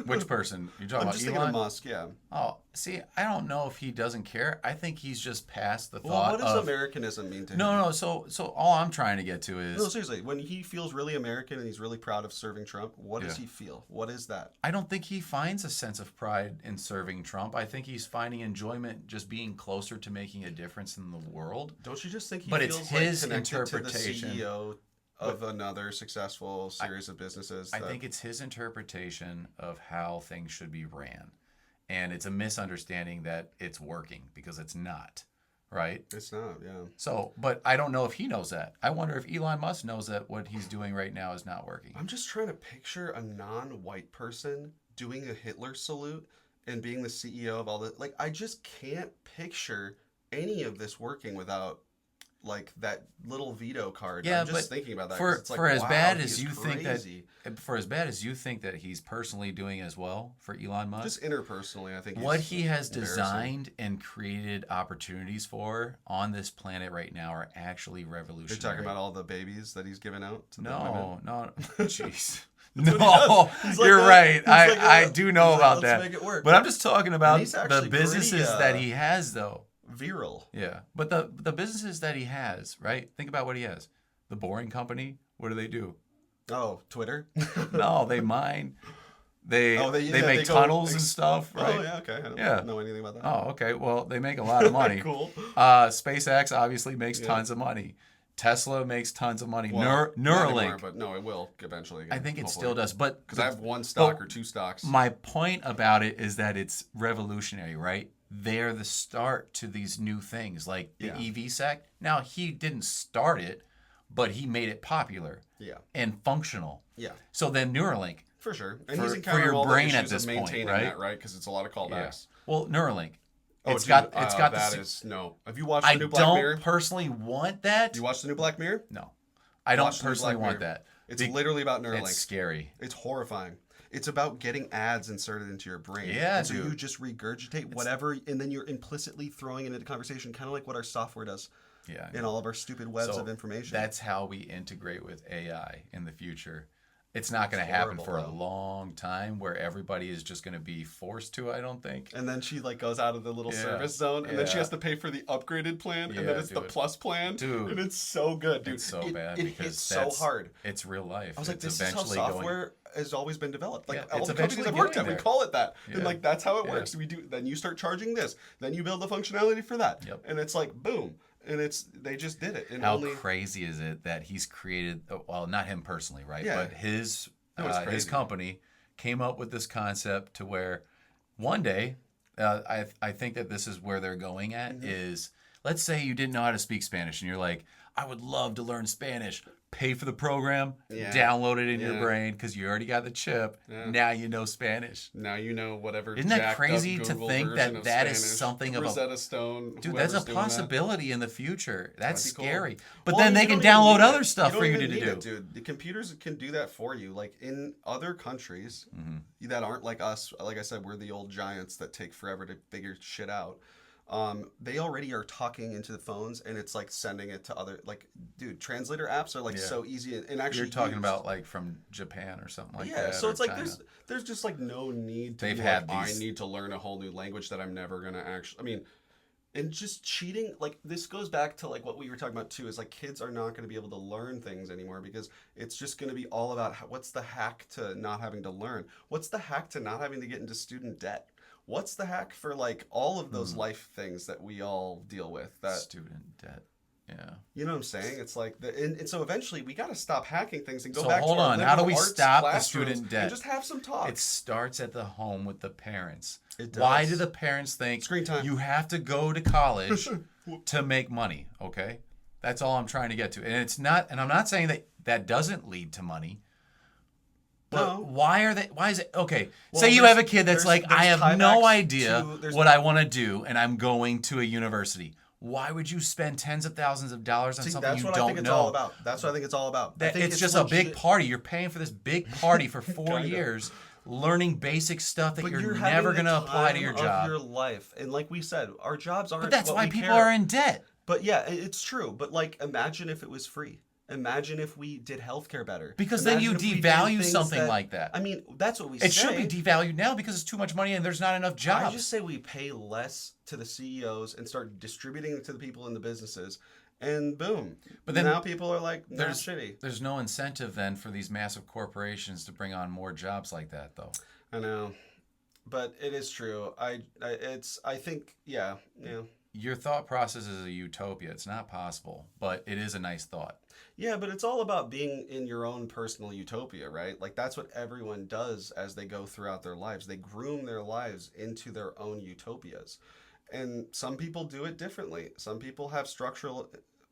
Which person? You're talking I'm about just Elon? thinking of Musk, yeah. Oh, see, I don't know if he doesn't care. I think he's just past the Well, thought what does of Americanism mean to him? No. So all I'm trying to get to is No, seriously, when he feels really American and he's really proud of serving Trump, what does he feel? What is that? I don't think he finds a sense of pride in serving Trump. I think he's finding enjoyment just being closer to making a difference in the world. Don't you just think he But feels it's his like connected interpretation. to the CEO of another successful series of businesses? I think it's his interpretation of how things should be ran. And it's a misunderstanding that it's working because it's not, right? It's not, yeah. So, but I don't know if he knows that. I wonder if Elon Musk knows that what he's doing right now is not working. I'm just trying to picture a non-white person doing a Hitler salute and being the CEO of all the... Like, I just can't picture any of this working without... like that little veto card. Yeah, I'm just but thinking about that. For, It's like, for as wow, bad he as is you crazy. think that he's personally doing as well for Elon Musk, Just interpersonally, I think what he's he has embarrassing. designed and created opportunities for on this planet right now are actually revolutionary. You're talking about all the babies that he's given out to the women? No, jeez. What he No, does. He's like you're a- right. he's like I a- do know he's like, about "Let's that. make it work." But I'm just talking about he's the actually businesses pretty, that he has, though. Virile. Yeah, but the businesses that he has, right? Think about what he has. The Boring Company. What do? Oh, Twitter? No, they mine. They Oh, they yeah, make they go tunnels and stuff, right? Oh, yeah, okay. I don't Yeah. know anything about that. Oh, okay. Well, they make a lot of money. Cool. SpaceX obviously makes tons of money. Tesla makes tons of money. Well, not Neuralink. anymore, but no, it will eventually. Again, I think it hopefully. still does, but Because I have one stock or two stocks. my point about it is that it's revolutionary, right? They're the start to these new things, like the EV sec. Now, he didn't start it, but he made it popular and functional. Yeah. So then Neuralink. For sure. And For- he's for encountering your all brain the at issues this of point, maintaining right? that, right? Because it's a lot of callbacks. Well, Neuralink. Oh, It's dude, got that the is no. Have you watched I the new Black Mirror? don't personally want that. You watched the new Black Mirror? No. I don't Watch the new personally Black want Mirror. that. It's literally about Neuralink. It's scary. It's horrifying. It's about getting ads inserted into your brain. Yeah, and so dude. you just regurgitate whatever, and then you're implicitly throwing it into conversation, kind of like what our software does Yeah. in all of our stupid webs So of information. That's how we integrate with AI in the future. It's not going to happen horrible, for a though. long time where everybody is just going to be forced to, I don't think. And then she like goes out of the little Yeah. service zone, and then she Yeah. has to pay for the upgraded plan, and then Yeah, it's the dude. plus plan, Dude. and it's so good, dude. It's so it, bad it because hits so that's hard. It's real life. I was like, It's this is how eventually going. software has always been developed. Like Yeah, all it's the companies eventually I've worked getting at, we there. call it that, and Yeah. like that's how it Yeah. works. We do. Then you start charging this, then you build the functionality for that, Yep. and it's like boom, and they just did it. And How only crazy is it that he's created? Well, not him personally, right? Yeah. But his it's his crazy. company came up with this concept to where one day, I think that this is where they're going at Mm-hmm. is let's say you didn't know how to speak Spanish and you're like, I would love to learn Spanish. Pay for the program, download it in your brain because you already got the chip. Now you know Spanish. Now you know whatever. Isn't that crazy to think that that is something of Rosetta Stone? Dude, that's a possibility in the future. That's scary. Cool. But then they can download other stuff for you to do. Dude, the computers can do that for you. Like in other countries that aren't like us, like I said, we're the old giants that take forever to figure shit out. They already are talking into the phones, and it's like sending it to other, like, dude, translator apps are like so easy and actually. You're talking about like from Japan or something like that. Yeah, so it's like there's just like no need to. I need to learn a whole new language that I'm never gonna actually. I mean, and just cheating, like this goes back to like what we were talking about too. Is like kids are not going to be able to learn things anymore because it's just going to be all about what's the hack to not having to learn. What's the hack to not having to get into student debt? What's the hack for like all of those life things that we all deal with? That student debt, yeah. You know what I'm saying? It's like and so eventually we got to stop hacking things and go so back. Hold to our on, how do we stop the classrooms student debt? And just have some talk. It starts at the home with the parents. It does. Why do the parents think screen time? You have to go to college to make money? Okay, that's all I'm trying to get to, and it's not. And I'm not saying that doesn't lead to money. But why is it okay? Well, say you have a kid that's like, I have no idea what I want to do, and I'm going to a university. Why would you spend tens of thousands of dollars on something you don't know? That's what I think it's all about. That's what I think it's all about. It's just a big party. You're paying for this big party for 4 years, learning basic stuff that you're never going to apply to your job. Of your life, and like we said, our jobs aren't. But that's why people are in debt. But yeah, it's true. But like, imagine if it was free. Imagine if we did healthcare better. Because then you devalue something like that. I mean, that's what we say. It should be devalued now because it's too much money and there's not enough jobs. I just say we pay less to the CEOs and start distributing it to the people in the businesses, and boom. But then now people are like, that's shitty. There's no incentive then for these massive corporations to bring on more jobs like that, though. I know, but it is true. I think, yeah. Your thought process is a utopia. It's not possible, but it is a nice thought. Yeah, but it's all about being in your own personal utopia, right? Like that's what everyone does as they go throughout their lives. They groom their lives into their own utopias. And some people do it differently. Some people have structural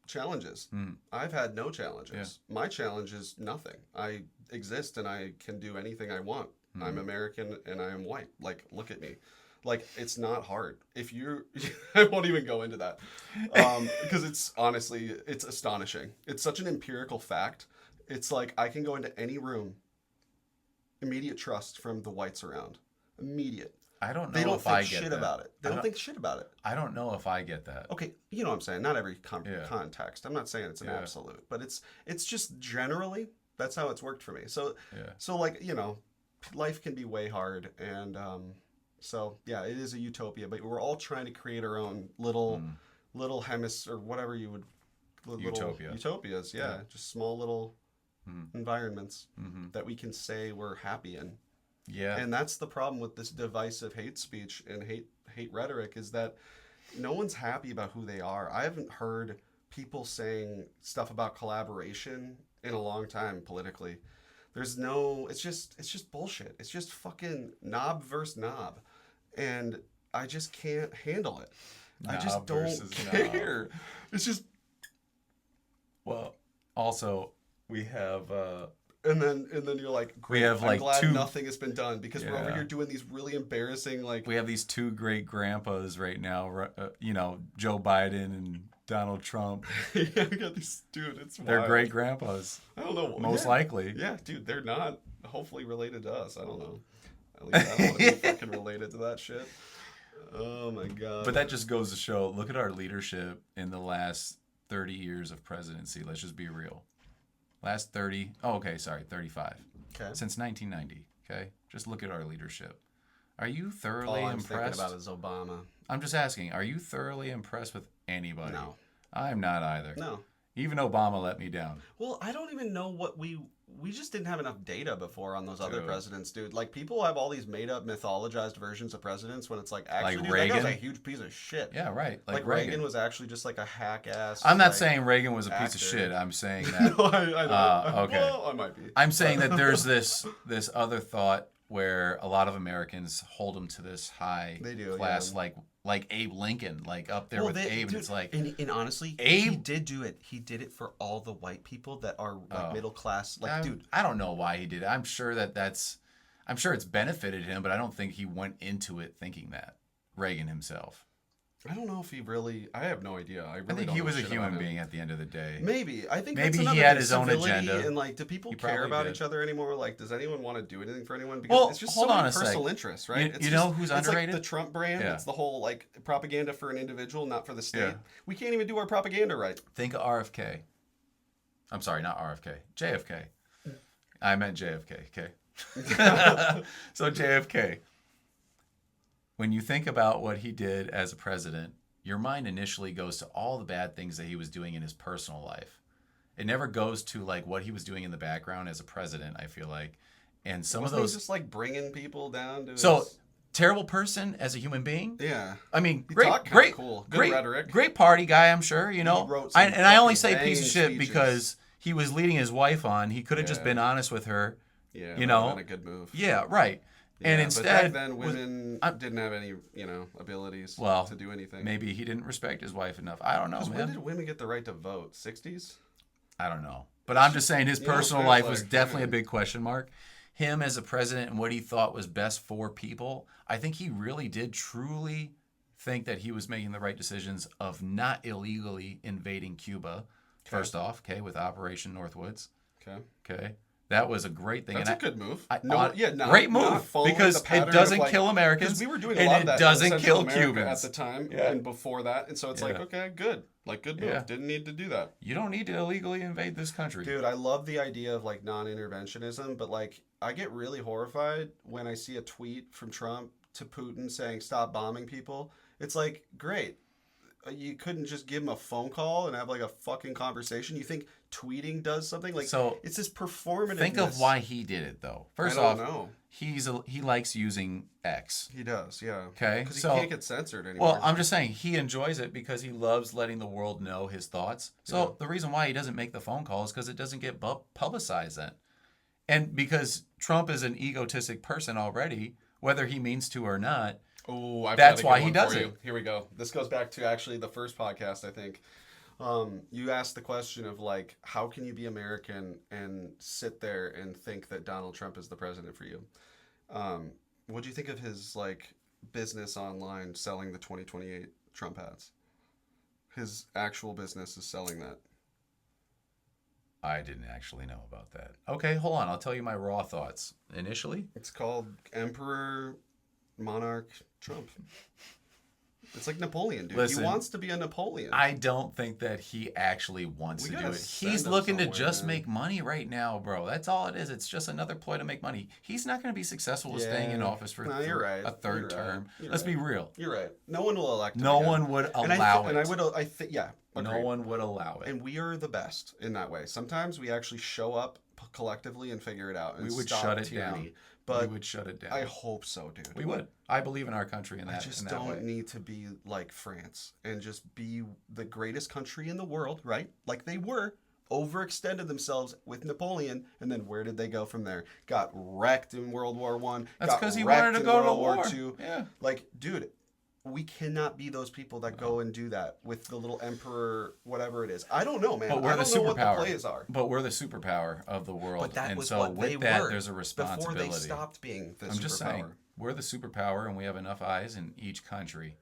challenges. I've had no challenges. Yeah. My challenge is nothing. I exist and I can do anything I want. I'm American and I am white. Like, look at me. Like, it's not hard. If you, I won't even go into that because it's honestly, it's astonishing. It's such an empirical fact. It's like I can go into any room, immediate trust from the whites around. Immediate. I don't know if I get that. They don't think shit about it. They don't think shit about it. I don't know if I get that. Okay, you know what I'm saying. Not every context. I'm not saying it's an absolute, but it's just generally, that's how it's worked for me. So, so like, life can be way hard and, so yeah, it is a utopia, but we're all trying to create our own little hemisphere or whatever you would utopias. Yeah, just small little environments that we can say we're happy in. Yeah, and that's the problem with this divisive hate speech and hate rhetoric is that no one's happy about who they are. I haven't heard people saying stuff about collaboration in a long time politically. There's no. It's just bullshit. It's just fucking knob versus knob. And I just can't handle it. I just don't care. It's just. Well, also we have. And then you're like, great, I'm glad nothing has been done because we're over here doing these really embarrassing like. We have these two great grandpas right now. Joe Biden and Donald Trump. Yeah, we got these it's they're wild. great grandpas. I don't know. Most likely. Yeah, dude, they're not hopefully related to us. I don't know. At least I don't want to be fucking related to that shit. Oh my god. But that just goes to show, look at our leadership in the last 30 years of presidency. Let's just be real. Last 30, 35. Okay. Since 1990, okay? Just look at our leadership. Are you thoroughly impressed? All I'm thinking about is Obama. I'm just asking, are you thoroughly impressed with anybody? No. I'm not either. No. Even Obama let me down. Well, I don't even know what we just didn't have enough data before on those other presidents, dude. Like, people have all these made-up, mythologized versions of presidents when it's like, actually, like dude, Reagan? that guy's a huge piece of shit. Yeah, right. Like Reagan was actually just like a hack-ass. I'm not saying Reagan was a piece of shit. I'm saying that. No, I know. Okay. Well, I might be. I'm saying that there's this other thought where a lot of Americans hold him to this high class, like like Abe Lincoln, like up there with Abe, and it's like, and honestly, Abe he did do it. He did it for all the white people that are like middle class. Like, dude, I don't know why he did it. I'm sure it's benefited him, but I don't think he went into it thinking that. Reagan himself. I don't know if he really. I have no idea. I think don't he know was a shit human about him. being at the end of the day. Maybe. I think Maybe that's he had his own agenda. And like, do people He care probably about did. each other anymore? Like, does anyone want to do anything for anyone? Because it's just hold so on many a sec. personal interests, right? You know who's it's underrated? Like the Trump brand. Yeah. It's the whole like propaganda for an individual, not for the state. Yeah. We can't even do our propaganda right. Think of RFK. I'm sorry, not RFK. JFK. I meant JFK. Okay. So JFK. When you think about what he did as a president, your mind initially goes to all the bad things that he was doing in his personal life. It never goes to like what he was doing in the background as a president, I feel like. And some Wasn't of those he just like bringing people down to So his... terrible person as a human being. Yeah. I mean, He great, talked kinda great, cool. Good great, rhetoric. great party guy. I'm sure. You know, He wrote some and I only say fucking piece of banging shit speeches. because he was leading his wife on. He could have just Yeah. been honest with her. Yeah. You that would've know? been a good move. Yeah, right. And Yeah, instead, but back then was- women didn't have any, abilities to do anything. maybe he didn't respect his wife enough. I don't know, When man. did women get the right to vote? 60s? I don't know. But I'm just saying his You know, personal it's life like, was definitely a man. big question mark. Him as a president and what he thought was best for people, I think he really did truly think that he was making the right decisions of not illegally invading Cuba, first off, okay, with Operation Northwoods. Okay. That was a great thing. That's and a good move. Great move not following because the pattern it doesn't of, like, kill Americans. Because we were doing a and lot it of that doesn't in kill Central America Cubans at the time Yeah. and before that. And so it's like, Yeah. okay, good. Like, good move. Yeah. Didn't need to do that. You don't need to illegally invade this country. Dude, I love the idea of like non-interventionism, but like I get really horrified when I see a tweet from Trump to Putin saying stop bombing people. It's like, great. You couldn't just give him a phone call and have like a fucking conversation. You think tweeting does something? Like, So, it's this performative. Think of why he did it, though. First I off, don't know. he likes using X. He does, yeah. Okay, Because he so- can't get censored anymore. Well, I'm just saying he enjoys it because he loves letting the world know his thoughts. So Yeah. the reason why he doesn't make the phone call is because it doesn't get publicized then. And because Trump is an egotistic person already, whether he means to or not. Oh, I've That's got a why good he one does for it. you. Here we go. This goes back to actually the first podcast, I think. You asked the question of like, how can you be American and sit there and think that Donald Trump is the president for you? What do you think of his like business online selling the 2028 Trump hats? His actual business is selling that. I didn't actually know about that. Okay, hold on. I'll tell you my raw thoughts. Initially, It's called Emperor Monarch Trump. It's like Napoleon, dude. Listen, he wants to be a Napoleon. I don't think that he actually wants We to do gotta it. send He's him looking to somewhere, just man. make money right now, bro. That's all it is. It's just another ploy to make money. He's not going to be successful with staying in Yeah. office for No, you're right. a third You're right. term. You're Let's right. be real. You're right. No one will elect him No again. one would And allow it. And I would, I think, yeah. No agreed. one would allow it. And we are the best in that way. Sometimes we actually show up collectively and figure it out. And We would stop shut it tyranny. down. But we would shut it down. I hope so, dude. We would. I believe in our country in that, I just in that don't way. need to be like France and just be the greatest country in the world, right? Like they were, overextended themselves with Napoleon, and then where did they go from there? Got wrecked in World War One. That's because he wanted to go to World War war. Two. Yeah. Like, dude, we cannot be those people that go and do that with the little emperor, whatever it is. I don't know, man. But we're I the don't know what the superpower. plays are. But we're the superpower of the world. But that and was so what with they that, were there's a responsibility. before they stopped being the I'm superpower. just saying, we're the superpower, and we have enough eyes in each country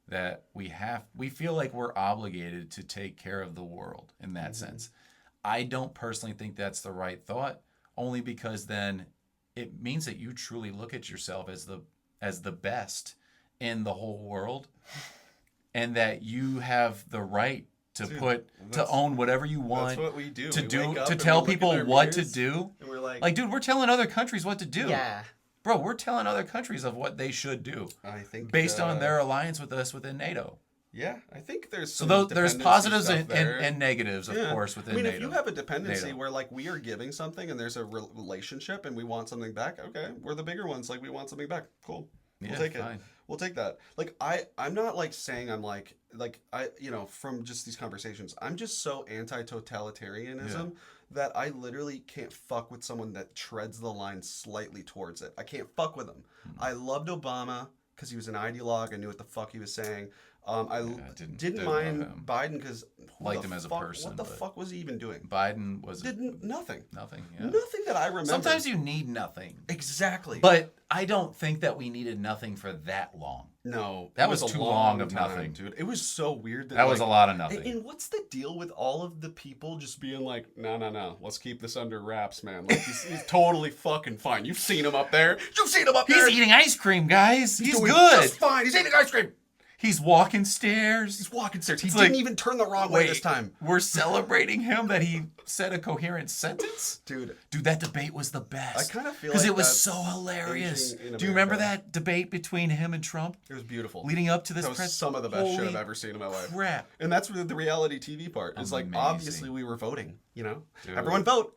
that we feel like we're obligated to take care of the world in that sense. I don't personally think that's the right thought, only because then it means that you truly look at yourself as the best in the whole world, and that you have the right to to own whatever you want. That's what we do. To We do wake up to and tell we look in people our what to mirrors do. And we're like, Like, dude, we're telling other countries what to do. yeah. Bro, we're telling other countries of what they should do I think based on their alliance with us within NATO. Yeah, I think there's So some there's dependency positives stuff and, there. and negatives, of Yeah. course, within I mean, NATO. if you have a dependency NATO. where like we are giving something and there's a relationship and we want something back, okay, we're the bigger ones. Like we want something back. Cool, we'll Yeah, take fine. it. We'll take that. Like I'm not like saying I'm like I from just these conversations, I'm just so anti-totalitarianism that I literally can't fuck with someone that treads the line slightly towards it. I can't fuck with them. I loved Obama because he was an ideologue. I knew what the fuck he was saying. I didn't love mind him. Biden because Liked him as a person, What the but fuck was he even doing? Biden was Nothing. nothing. Yeah. Nothing that I remember. Sometimes you need nothing. Exactly. But I don't think that we needed nothing for that long. No, That it was a too long of time, nothing. dude. It was so weird. That was a lot of nothing. And what's the deal with all of the people just being like, no, let's keep this under wraps, man. Like he's totally fucking fine. You've seen him up there. You've seen him up there. He's eating ice cream, guys. He's doing good. just fine. He's eating ice cream. He's walking stairs. He's walking stairs. He It's didn't like, even turn the wrong way this time. We're celebrating him that he said a coherent sentence? Dude, that debate was the best. I kind of feel because like it was that's so hilarious. aging in Do you remember America. that debate between him and Trump? It was beautiful. Leading up to this That was press. some of the best shit I've Holy ever seen in my life. crap. And that's the reality TV part. Is like, Amazing. obviously we were voting, you know? Dude. Everyone vote.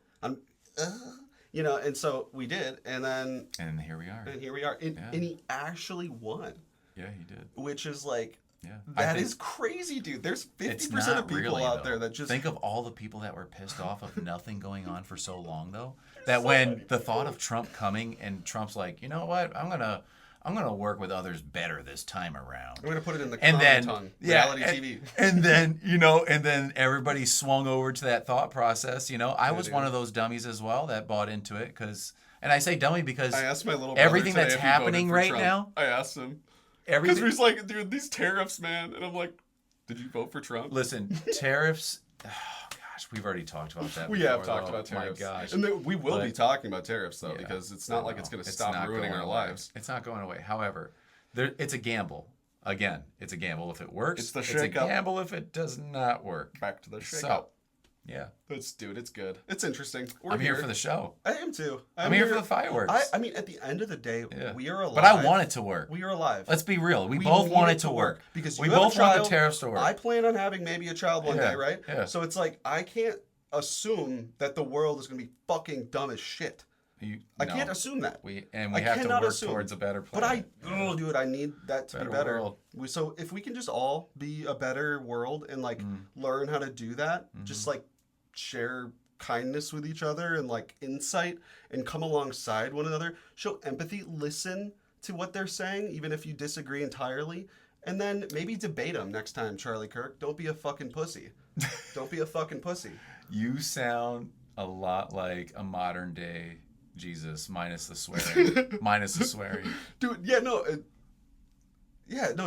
You know, and so we did. And then... And here we are. And here we are. And he actually won. Yeah, he did. Which is like... Yeah. That is crazy, dude. There's 50% of people out there that just... Think of all the people that were pissed off of nothing going on for so long, though. That when the thought of Trump coming and Trump's like, you know what? I'm gonna work with others better this time around. I'm gonna put it in the and common then, tongue. Yeah, Reality TV. And then, and then everybody swung over to that thought process. I was dude. one of those dummies as well that bought into it because... And I say dummy because I asked my little brother everything today that's if he voted happening for right Trump. now... I asked him. Everything... Because he's like, dude, these tariffs, man. And I'm like, did you vote for Trump? Listen, tariffs... Oh, gosh, we've already talked about that We before, have talked though. about tariffs. My gosh. And then we will be But- talking about tariffs, though, Yeah, because it's not like it's going to It's stop not ruining going our away. lives. It's not going away. However, it's a gamble. Again, it's a gamble if it works. It's the a shake-up. gamble if it does not work. Back to the shake So, up. yeah. Dude, it's good. It's interesting. I'm here for the show. I am too. I'm here for the fireworks. I mean, at the end of the day, Yeah. we are alive. But I want it to work. We are alive. Let's be real. We We both need want it it to to work. because we you have a both want the child, tariffs to work. I plan on having maybe a child one Yeah, day, right? yeah. So it's like, I can't assume that the world is going to be fucking dumb as shit. I can't assume that. We I have to cannot work assume. towards a better But planet. dude, I need that to be better. world. So if we can just all be a better world and like learn how to do that, just like share kindness with each other and like insight and come alongside one another, show empathy, listen to what they're saying, even if you disagree entirely, and then maybe debate them next time, Charlie Kirk. Don't be a fucking pussy. Don't be a fucking pussy. You sound a lot like a modern day Jesus, minus the swearing. Minus the swearing. Dude, yeah, no.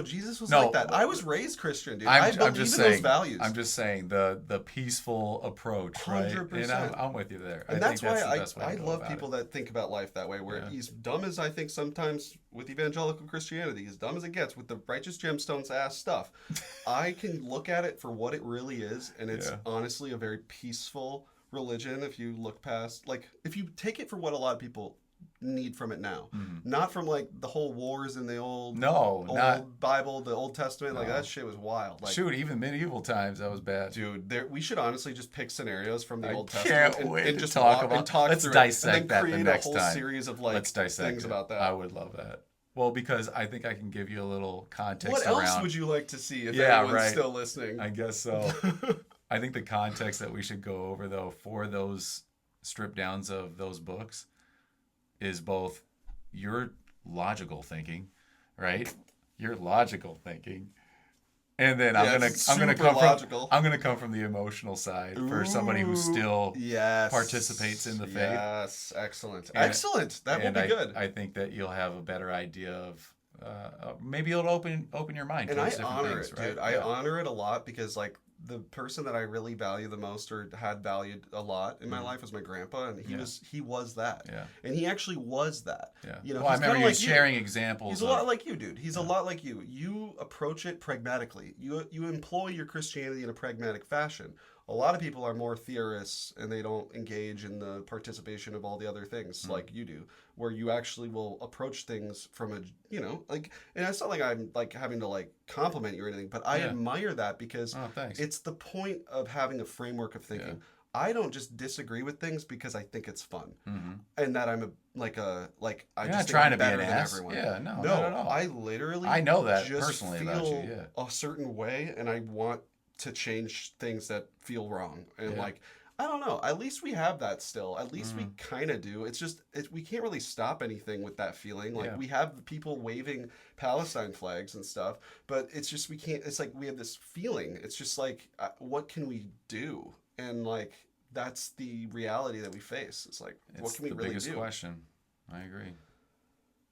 Jesus was No, like that. I was raised Christian, dude. I'm I believe just in saying, those values. I'm just saying the peaceful approach, right? 100%. And I'm with you there. And I that's think why that's the best way to I go love about people it. that think about life that way, where Yeah. he's dumb as I think sometimes with evangelical Christianity, as dumb as it gets with the righteous gemstones ass stuff. I can look at it for what it really is, and it's honestly a very peaceful religion if you look past, like, if you take it for what a lot of people need from it now, not from like the whole wars in the old Bible, the Old Testament, like that shit was wild. Like, shoot, even medieval times that was bad, dude. We should honestly just pick scenarios from the Old Can't Testament wait and to just talk walk about. and talk Let's through dissect it, and that then the create next a whole time. series of like Let's dissect things it. about that. I would love that. Well, because I think I can give you a little context. What around... else would you like to see if anyone's still listening? I guess so. I think the context that we should go over, though, for those strip downs of those books is both your logical thinking, right? Your logical thinking. And then I'm gonna come from the emotional side for somebody who still participates in the faith. Yes, excellent. That will be good. I think that you'll have a better idea of maybe it'll open your mind. And I towards different honor things, it, right? dude. I honor it a lot because like the person that I really value the most or had valued a lot in my life was my grandpa, and he was that. Yeah. And he actually was that. Yeah. You know, well, I he's remember kinda you sharing examples. He's a lot like you, dude. He's a lot like you. You approach it pragmatically. You employ your Christianity in a pragmatic fashion. A lot of people are more theorists and they don't engage in the participation of all the other things like you do, where you actually will approach things from a, like, and it's not like I'm like having to like compliment you or anything, but I admire that because it's the point of having a framework of thinking. Yeah. I don't just disagree with things because I think it's fun and that I'm I You're just not think trying I'm to be better an than ass. everyone. Yeah, no, no, not at all. I literally I know that just personally feel about you. Yeah. a certain way, and I want to change things that feel wrong, and like I don't know. At least we have that still. At least we kind of do. It's just we can't really stop anything with that feeling. Like we have people waving Palestine flags and stuff, but it's just we can't. It's like we have this feeling. It's just like what can we do? And like that's the reality that we face. It's like what can we really do? It's the biggest question. I agree.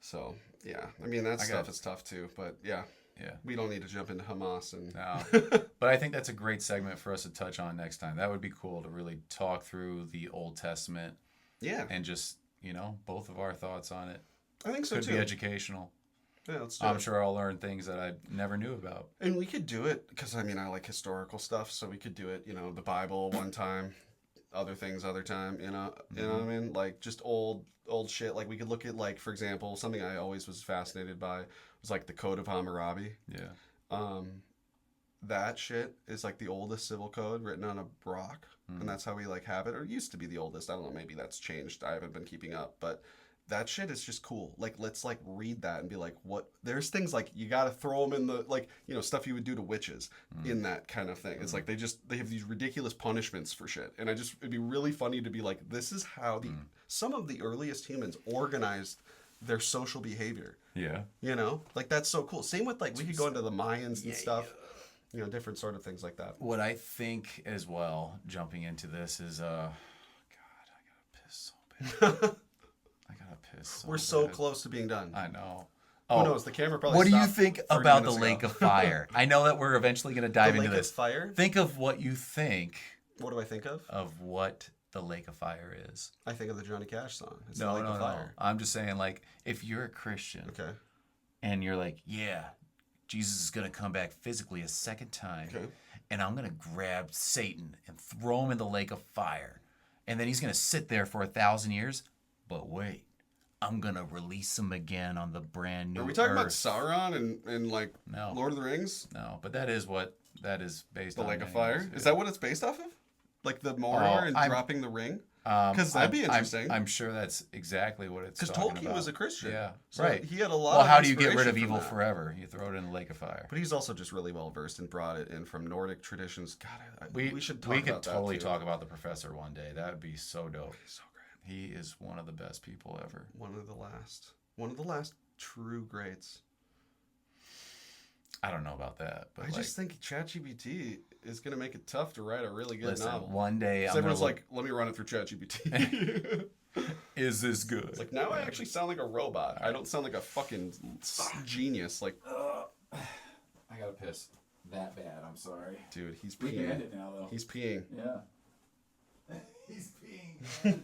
So yeah, I mean that stuff is tough too. But yeah. Yeah. We don't need to jump into Hamas and no. But I think that's a great segment for us to touch on next time. That would be cool to really talk through the Old Testament. Yeah. And just, both of our thoughts on it. I think so Could too. be educational. Yeah, let's do I'm it. sure I'll learn things that I never knew about. And we could do it because I like historical stuff, so we could do it, the Bible one time, other things other time, you know what I mean? Like just old shit. Like we could look at like, for example, something I always was fascinated by was like the Code of Hammurabi. Yeah. That shit is like the oldest civil code written on a rock, and that's how we like have it, or it used to be the oldest. I don't know, maybe that's changed. I haven't been keeping up, but that shit is just cool. Like let's like read that and be like, what? There's things like you got to throw them in the like stuff you would do to witches in that kind of thing. It's like they have these ridiculous punishments for shit, and it'd be really funny to be like, this is how some of the earliest humans organized their social behavior. Yeah. Like that's so cool. Same with like we could go into the Mayans and stuff. Different sort of things like that. What I think as well, jumping into this, is God, I gotta piss so bad. I gotta piss so We're so close to being done. I know. Who knows? The camera probably What do you stopped think 30 about the minutes ago. Lake of Fire? I know that we're eventually going to dive into Lake this. of Fire? Think of what you think What do I think of? of what the Lake of Fire is. I think of the Johnny Cash song. It's the No, Lake no, of no. Fire. I'm just saying, like, if you're a Christian Okay. and you're like, yeah, Jesus is going to come back physically a second time, Okay. and I'm going to grab Satan and throw him in the Lake of Fire, and then he's going to sit there for 1,000 years. But wait, I'm going to release him again on the brand new Are we talking about earth. Sauron and like No. Lord of the Rings? No, but that is what that is based The on. Lake of anyways, Fire? yeah. Is that what it's based off of? Like the Mordor and I'm- dropping the ring? Because that'd be interesting. I'm sure that's exactly what it's Because talking Tolkien about. was a Christian. Yeah, So right. He had a lot Well, of how do you get rid inspiration of from evil that. forever? You throw it in the Lake of Fire. But he's also just really well versed and brought it in from Nordic traditions. God, we should talk we about could that totally too. talk about the professor one day. That would be so dope. He's so great. He is one of the best people ever. One of the last true greats. I don't know about that, but I just think ChatGPT is going to make it tough to write a really good listen, novel. one day I'm Everyone's gonna like, let me run it through ChatGPT. is this good? It's like, now I actually sound like a robot. I don't sound like a fucking genius. Like, I gotta piss that bad. I'm sorry. dude, he's We can end peeing. it now, though. He's peeing. Yeah. He's peeing.